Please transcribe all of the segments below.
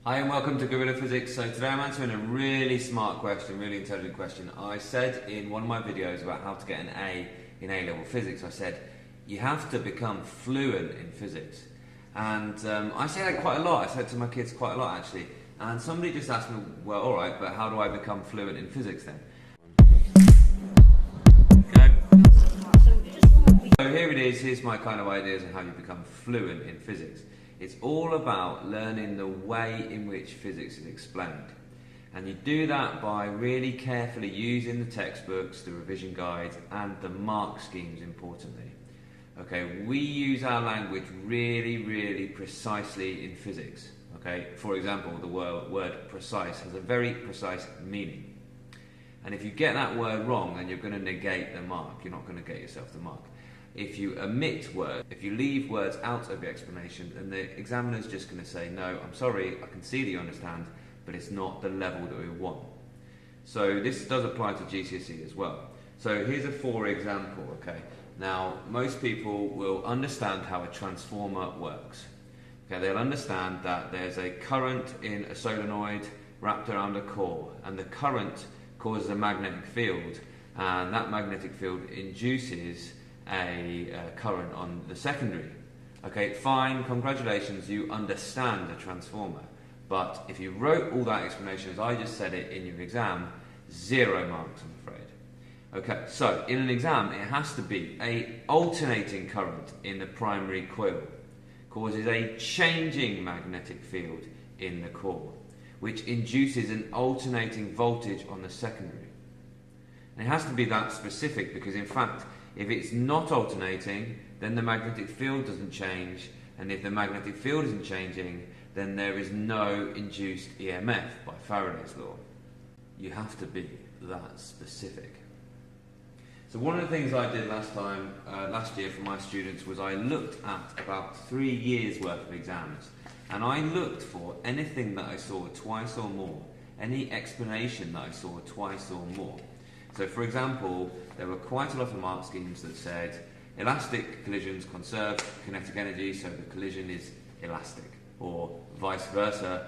Hi and welcome to Gorilla Physics. So today I'm answering a really smart question, really intelligent question. I said in one of my videos about how to get an A in A-level physics, I said you have to become fluent in physics. And I say that quite a lot. I say it to my kids quite a lot actually. And somebody just asked me, well alright, but how do I become fluent in physics then? Okay. So here it is, here's my kind of ideas on how you become fluent in physics. It's all about learning the way in which physics is explained. And you do that by really carefully using the textbooks, the revision guides, and the mark schemes, importantly. Okay, we use our language really precisely in physics. Okay, for example, the word precise has a very precise meaning. And if you get that word wrong, then you're going to negate the mark. You're not going to get yourself the mark. If you omit words, if you leave words out of your explanation, then the examiner's just going to say, no, I'm sorry, I can see that you understand, but it's not the level that we want. So this does apply to GCSE as well. So here's a for example, okay? Now, most people will understand how a transformer works. Okay, they'll understand that there's a current in a solenoid wrapped around a core, and the current causes a magnetic field, and that magnetic field induces a current on the secondary. Okay, fine, congratulations, you understand a transformer. But if you wrote all that explanation as I just said it in your exam, 0 marks, I'm afraid. Okay, so in an exam it has to be a alternating current in the primary coil causes a changing magnetic field in the core, which induces an alternating voltage on the secondary. And it has to be that specific because in fact if it's not alternating, then the magnetic field doesn't change, and if the magnetic field isn't changing, then there is no induced EMF by Faraday's law. You have to be that specific. So one of the things I did last year for my students was I looked at about 3 years worth of exams, and I looked for anything that I saw twice or more, any explanation that I saw twice or more. So for example, there were quite a lot of mark schemes that said elastic collisions conserve kinetic energy, so the collision is elastic, or vice versa,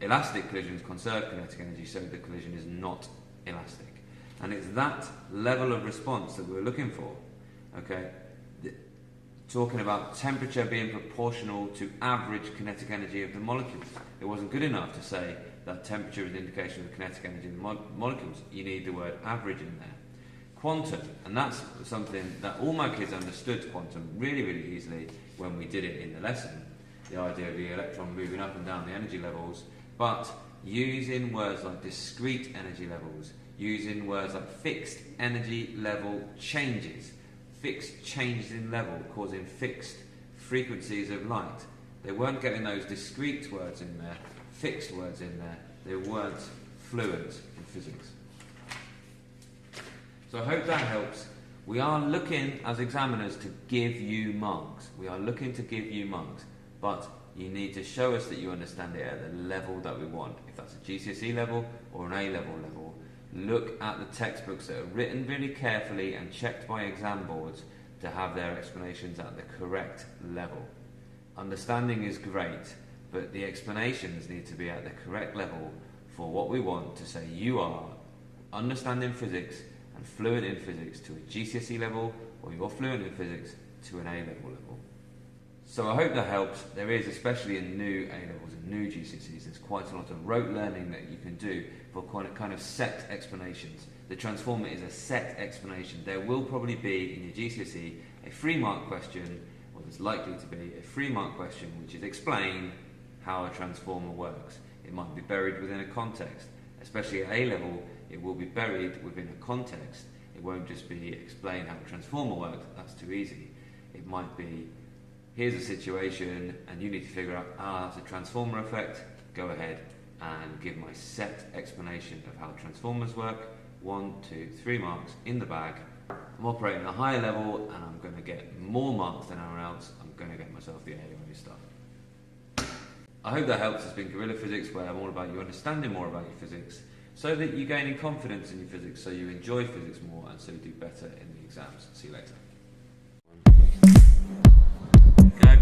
elastic collisions conserve kinetic energy, so the collision is not elastic. And it's that level of response that we're looking for. Okay, talking about temperature being proportional to average kinetic energy of the molecules. It wasn't good enough to say that temperature is an indication of the kinetic energy of the molecules. You need the word average in there. Quantum, and that's something that all my kids understood quantum really easily when we did it in the lesson. The idea of the electron moving up and down the energy levels, but using words like discrete energy levels, using words like fixed energy level changes, fixed changes in level causing fixed frequencies of light. They weren't getting those discrete words in there, fixed words in there. They weren't fluent in physics. So I hope that helps. We are looking as examiners to give you marks. We are looking to give you marks, but you need to show us that you understand it at the level that we want. If that's a GCSE level or an A-level level, look at the textbooks that are written really carefully and checked by exam boards to have their explanations at the correct level. Understanding is great, but the explanations need to be at the correct level for what we want to say you are understanding physics and fluent in physics to a GCSE level, or you're fluent in physics to an A-level level. So I hope that helps. There is, especially in new A-levels and new GCSEs, there's quite a lot of rote learning that you can do for kind of set explanations. The transformer is a set explanation. There will probably be in your GCSE a 3-mark question, or there's likely to be a 3-mark question which is explain how a transformer works. It might be buried within a context. Especially at A-level, it will be buried within a context. It won't just be explain how a transformer works. That's too easy. It might be here's a situation and you need to figure out, that's a transformer effect. Go ahead and give my set explanation of how transformers work. 1, 2, 3 marks in the bag. I'm operating at a higher level and I'm going to get more marks than anyone else. I'm going to get myself the A on your stuff. I hope that helps. It's been Gorilla Physics, where I'm all about you understanding more about your physics so that you gain confidence in your physics, so you enjoy physics more and so you do better in the exams. See you later. Okay.